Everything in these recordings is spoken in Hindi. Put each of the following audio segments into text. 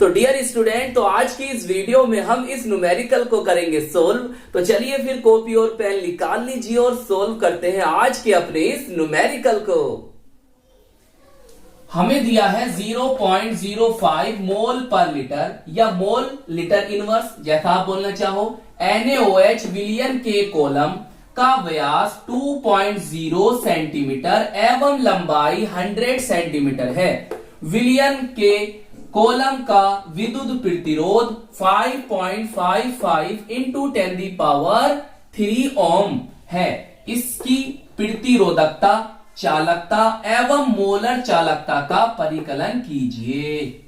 तो डियर स्टूडेंट, तो आज की इस वीडियो में हम इस न्यूमेरिकल को करेंगे सोल्व। तो चलिए फिर कॉपी और पेन निकाल लीजिए और सोल्व करते हैं आज के अपने इस न्यूमेरिकल को। हमें दिया है 0.05 मोल पर लीटर या मोल लीटर इनवर्स, जैसा आप बोलना चाहो। NaOH विलियन के कॉलम का व्यास 2.0 सेंटीमीटर एवं लंबाई 100 सेंटीमीटर है। विलियन के कॉलम का विद्युत प्रतिरोध 5.55 इंटू 10³ ओम है। इसकी प्रतिरोधकता, चालकता एवं मोलर चालकता का परिकलन कीजिए।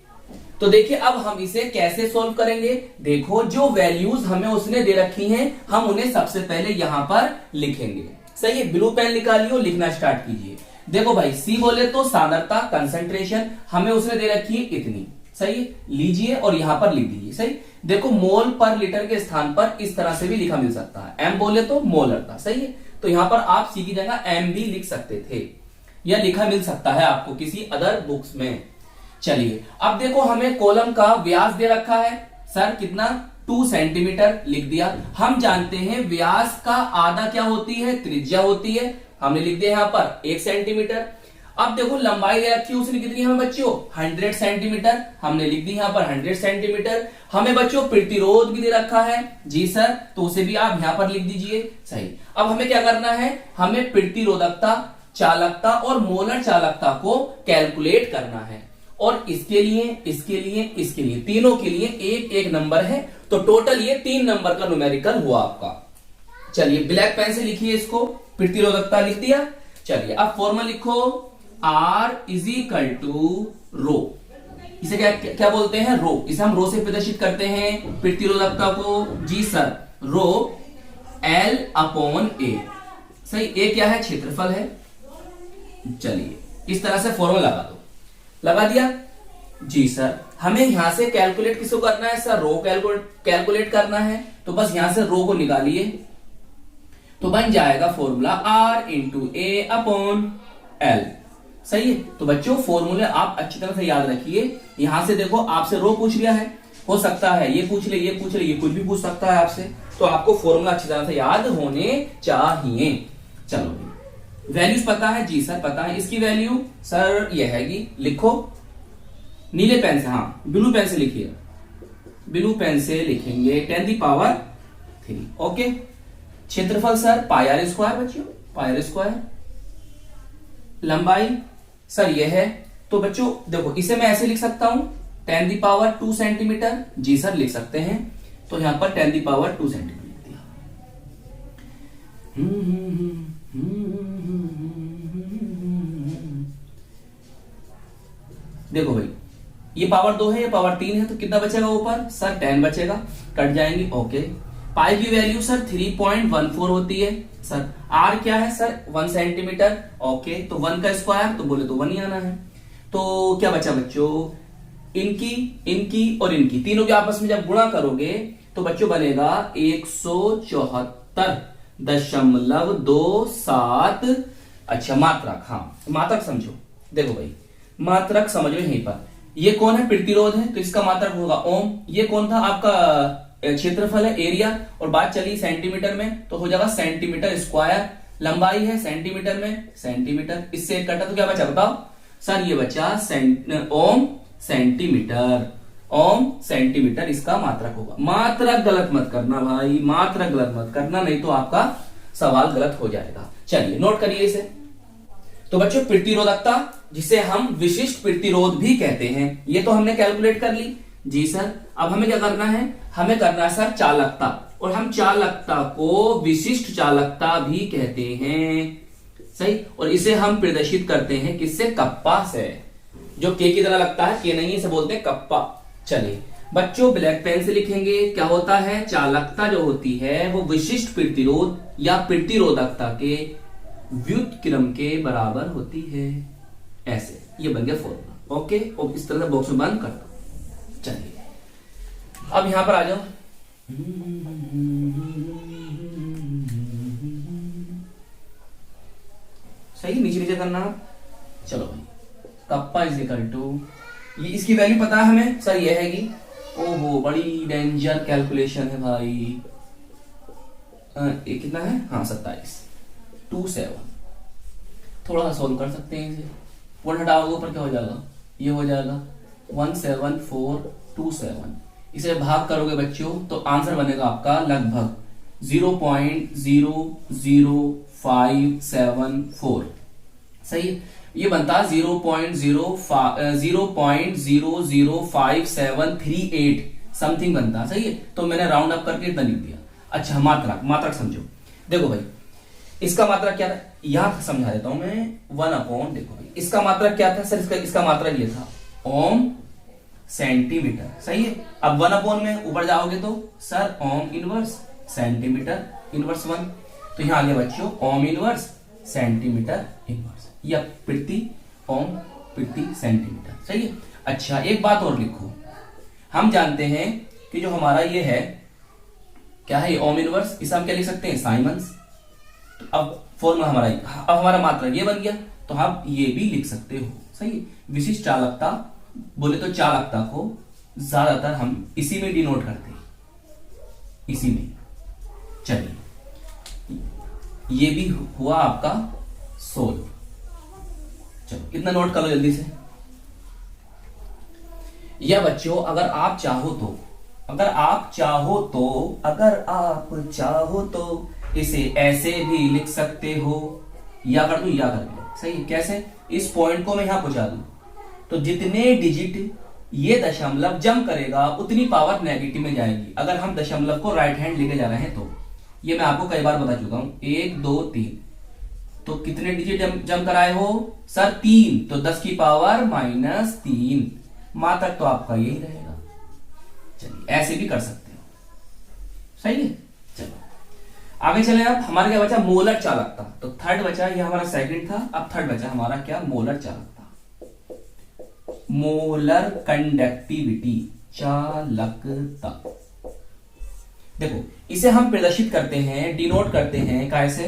तो देखिए अब हम इसे कैसे सोल्व करेंगे। देखो जो वैल्यूज हमें उसने दे रखी हैं, हम उन्हें सबसे पहले यहां पर लिखेंगे। सही है, ब्लू पेन निकालिए और लिखना स्टार्ट कीजिए। देखो भाई, सी बोले तो सांद्रता, कंसंट्रेशन, हमें उसने दे रखी है इतनी। सही, लीजिए और यहां पर लिख दीजिए। सही, देखो मोल पर लीटर के स्थान पर इस तरह से भी लिखा मिल सकता है। एम बोले तो मोलरता। सही है, तो यहां पर आप सी की जगह एम भी लिख सकते थे, या लिखा मिल सकता है आपको किसी अदर बुक्स में। चलिए अब देखो, हमें कॉलम का व्यास दे रखा है सर कितना, 2 सेंटीमीटर लिख दिया। हम जानते हैं व्यास का आधा क्या होती है, त्रिज्या होती है। हमने लिख दिया यहां पर 1 सेंटीमीटर। अब देखो लंबाई दे रखी है उसने कितनी हमें बच्चों, 100 सेंटीमीटर। हमने लिख दी यहां पर 100 सेंटीमीटर। हमें बच्चों प्रतिरोध भी दे रखा है जी सर, तो उसे भी आप यहां पर लिख दीजिए। सही, अब हमें क्या करना है, हमें प्रतिरोधकता, चालकता और मोलर चालकता को कैलकुलेट करना है। और इसके लिए, इसके लिए, इसके लिए, तीनों के लिए एक एक नंबर है। तो टोटल ये 3 नंबर का न्यूमेरिकल हुआ आपका। चलिए ब्लैक पेन से लिखिए इसको, प्रतिरोधकता लिख दिया। चलिए अब फॉर्मूला लिखो, R = रो। इसे क्या बोलते हैं, रो। इसे हम रो से प्रदर्शित करते हैं प्रतिरोधकता को जी सर, रो L/A। सही, A क्या है, क्षेत्रफल है। चलिए इस तरह से फॉर्मूला लगा दो। लगा दिया जी सर। हमें यहां से कैलकुलेट किसको करना है सर, रो कैलकुलेट करना है। तो बस यहां से रो को निकालिए, तो बन जाएगा फॉर्मूला R × A/L। सही है, तो बच्चों फॉर्मूले आप अच्छी तरह से याद रखिए। यहां से देखो आपसे रो पूछ लिया है, हो सकता है ये पूछ ले, ये पूछ ले, ये कुछ भी पूछ सकता है आपसे। तो आपको फॉर्मूला अच्छी तरह से याद होने चाहिए। चलो वैल्यूज पता है जी सर, पता है। इसकी वैल्यू सर ये हैगी, लिखो नीले पेन से, हाँ ब्लू पेन से लिखिए। ब्लू पेन से लिखेंगे 10³ ओके। क्षेत्रफल सर πr², बच्चों πr²। लंबाई सर ये है, तो बच्चों देखो इसे मैं ऐसे लिख सकता हूं 10⁻² सेंटीमीटर। जी सर लिख सकते हैं, तो यहां पर 10⁻² सेंटीमीटर लिख दिया। देखो भाई, ये पावर 2 है, ये पावर 3 है, तो कितना बचेगा ऊपर सर, 10 बचेगा, कट जाएंगे। ओके, पाई की वैल्यू सर 3.14 होती है सर। आर क्या है सर, 1 सेंटीमीटर। ओके, तो 1 का स्क्वायर, तो बोले तो 1 ही आना है। तो क्या बचा बच्चों, इनकी, इनकी और इनकी तीनों के आपस में जब गुणा करोगे तो बच्चों बनेगा 174.27। अच्छा मात्रक, हाँ मात्रक समझो। देखो भाई मात्रक समझो यहीं पर, ये कौन है, प्रतिरोध है, तो इसका मात्रक होगा ओम। ये कौन था आपका, क्षेत्रफल है, एरिया। और बात चली सेंटीमीटर में, तो हो जाएगा सेंटीमीटर स्क्वायर। लंबाई है सेंटीमीटर में, सेंटीमीटर। इससे कटा तो क्या बचा बताओ सर, ये बचा ओम सेंटीमीटर। ओम सेंटीमीटर इसका मात्रक होगा। मात्रक गलत मत करना भाई, मात्रक गलत मत करना, नहीं तो आपका सवाल गलत हो जाएगा। चलिए नोट करिए इसे। तो बच्चों प्रतिरोधकता, जिसे हम विशिष्ट प्रतिरोध भी कहते हैं, ये तो हमने कैलकुलेट कर ली जी सर। अब हमें क्या करना है, हमें करना है सर चालकता, और हम चालकता को विशिष्ट चालकता भी कहते हैं। सही, और इसे हम प्रदर्शित करते हैं किससे, कप्पा से, जो के की तरह लगता है, के नहीं, इसे बोलते हैं कप्पा। चलिए बच्चों ब्लैक पेन से लिखेंगे, क्या होता है, चालकता जो होती है वो विशिष्ट प्रतिरोध या प्रतिरोधकता के व्युत्क्रम के बराबर होती है। ऐसे ये बन गया फॉर्मूला। ओके, और इस तरह से बॉक्स में बंद कर दो। चलिए अब यहां पर आ जाओ। सही, नीचे नीचे करना। चलो भाई, कप्पा = ये इसकी वैल्यू पता है हमें सर, ये है कि ओहो बड़ी डेंजर कैलकुलेशन है भाई। ये कितना है, हाँ 27, 27। थोड़ा सा सोल्व कर सकते हैं इसे, 1 हटाओगे ऊपर क्या हो जाएगा, ये हो जाएगा 17427। इसे भाग करोगे बच्चों तो आंसर बनेगा आपका लगभग 0.00574। सही है, ये बनता है 0.00578 समथिंग बनता है। सही है, तो मैंने राउंड अप करके इतना लिख दिया। अच्छा मात्रक, मात्रक समझो। देखो भाई इसका मात्रक क्या था, यहां समझा देता हूं मैं। 1/, देखो भाई इसका मात्रक क्या था सर, इसका मात्रक ये था ओम सेंटीमीटर। सही है, अब 1/, में ऊपर जाओगे तो sir ohm inverse centimetre inverse 1, तो यहां आ गया बच्चों ओम इनवर्स सेंटीमीटर इनवर्स, या प्रति ओम प्रति सेंटीमीटर। सही है। अच्छा एक बात और लिखो, हम जानते हैं कि जो हमारा ये है क्या है, ओम इनवर्स, इसे हम क्या लिख सकते हैं, साइमंस। तो अब फॉर्मूला हमारा, अब हमारा मात्रक ये बन गया, तो हम ये भी लिख सकते हो। सही है, विशिष्ट चालकता बोले तो चालकता को ज्यादातर हम इसी में डिनोट करते हैं, इसी में। चलिए ये भी हुआ आपका सोल्व। चलो इतना नोट कर लो जल्दी से। या बच्चों अगर आप चाहो तो, अगर आप चाहो तो इसे ऐसे भी लिख सकते हो, या कर दू या कर दो। सही है, कैसे, इस पॉइंट को मैं यहां पहुंचा दूं तो जितने डिजिट ये दशमलव जम करेगा उतनी पावर नेगेटिव में जाएगी। अगर हम दशमलव को राइट हैंड लेके जा रहे हैं तो, ये मैं आपको कई बार बता चुका हूं। 1 2 3, तो कितने डिजिट जम कराए हो सर, 3, तो 10 की पावर -3। मात्रक तो आपका यही रहेगा। चलिए ऐसे भी कर सकते हो। सही है, चलो आगे चले। अब हमारा क्या बचा, मोलर चालकता। तो थर्ड बचा, ये हमारा सेकंड था, अब थर्ड बचा हमारा क्या, मोलर चालकता, मोलर कंडक्टिविटी, चालकता। देखो इसे हम प्रदर्शित करते हैं, डिनोट करते हैं कैसे,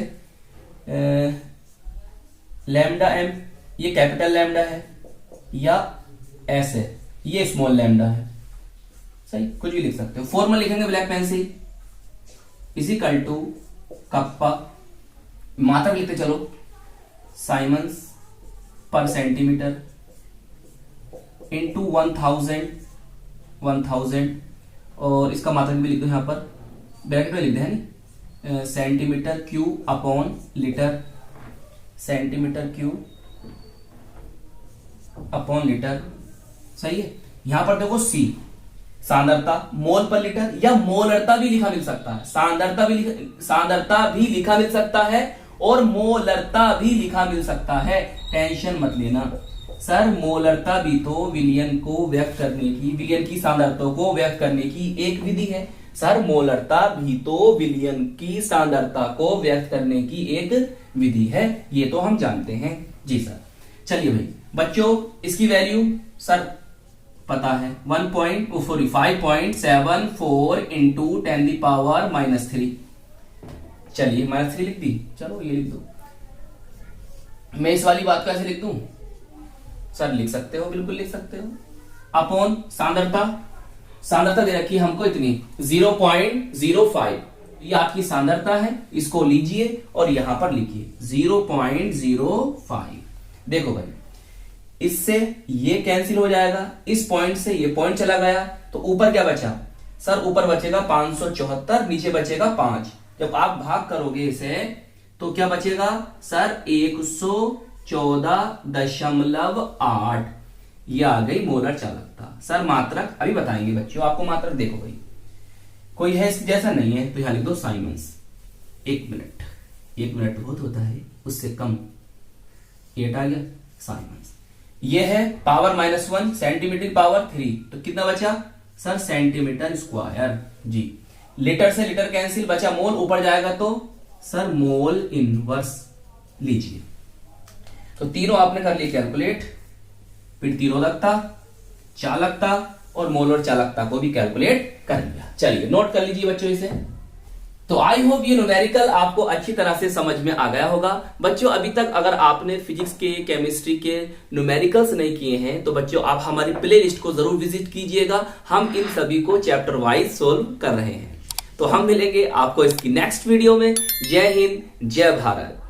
लैम्डा एम, ये कैपिटल लैम्डा है, या ऐसे ये स्मॉल लैम्डा है। सही, कुछ भी लिख सकते हो। फॉर्मूला लिखेंगे ब्लैक पेन से, इजिकल टू कप्पा, मात्रक लिखते चलो, साइमंस पर सेंटीमीटर इंटू 1000, और इसका मात्रक भी लिख दो यहां पर, ब्रैकेट में लिख दे, है नहीं, centimetre cube upon litre, centimetre cube upon litre. सही है, यहां पर देखो सी सांद्रता मोल पर लीटर, या मोलरता भी लिखा मिल सकता है, सांद्रता भी लिखा मिल सकता है, और मोलरता भी लिखा मिल सकता है। टेंशन मत लेना सर, मोलरता भी तो विलयन को व्यक्त करने की, विलयन की सांद्रता को व्यक्त करने की एक विधि है। सर मोलरता भी तो विलयन की सांद्रता को व्यक्त करने की एक विधि है, ये तो हम जानते हैं जी सर। चलिए भाई बच्चों, इसकी वैल्यू सर पता है 5.74 इंटू 10⁻⁻3। चलिए -3 लिख दी, चलो ये लिख दो। मैं इस वाली बात को ऐसे लिख दूं सर, लिख सकते हो, बिल्कुल लिख सकते हो। अपॉन सांद्रता, सांद्रता दे रखी हमको इतनी 0.05, ये आपकी सांद्रता है, इसको लीजिए और यहां पर लिखिए 0.05। देखो भाई इससे ये कैंसिल हो जाएगा, इस पॉइंट से ये पॉइंट चला गया, तो ऊपर क्या बचा सर, ऊपर बचेगा 574, नीचे बचेगा 5। जब आप भाग करोगे इसे तो क्या बचेगा सर, 114.8। ये आ गई मोलर चालकता। सर मात्रक अभी बताएंगे बच्चों आपको, मात्रक देखो भाई कोई है जैसा नहीं है, तो यहां लिख दो साइमंस। 1 मिनट बहुत होता है, उससे कम 8 आ गया साइमंस। ये है पावर -1 सेंटीमीटर पावर 3, तो कितना बचा सर, सेंटीमीटर स्क्वायर जी। लीटर से लीटर कैंसिल, बचा मोल, ऊपर जाएगा तो सर मोल इनवर्स लीजिए। तो तीनों आपने कर लिए कैलकुलेट, प्रतिरोधकता, चालकता और मोलर चालकता को भी कैलकुलेट कर लिया। चलिए नोट कर लीजिए बच्चों इसे। तो आई होप ये न्यूमेरिकल आपको अच्छी तरह से समझ में आ गया होगा। बच्चों अभी तक अगर आपने फिजिक्स के, केमिस्ट्री के न्यूमेरिकल्स नहीं किए हैं तो बच्चों आप हमारी प्ले लिस्ट को जरूर विजिट कीजिएगा। हम इन सभी को चैप्टर वाइज सोल्व कर रहे हैं। तो हम मिलेंगे आपको इसकी नेक्स्ट वीडियो में। जय हिंद, जय भारत।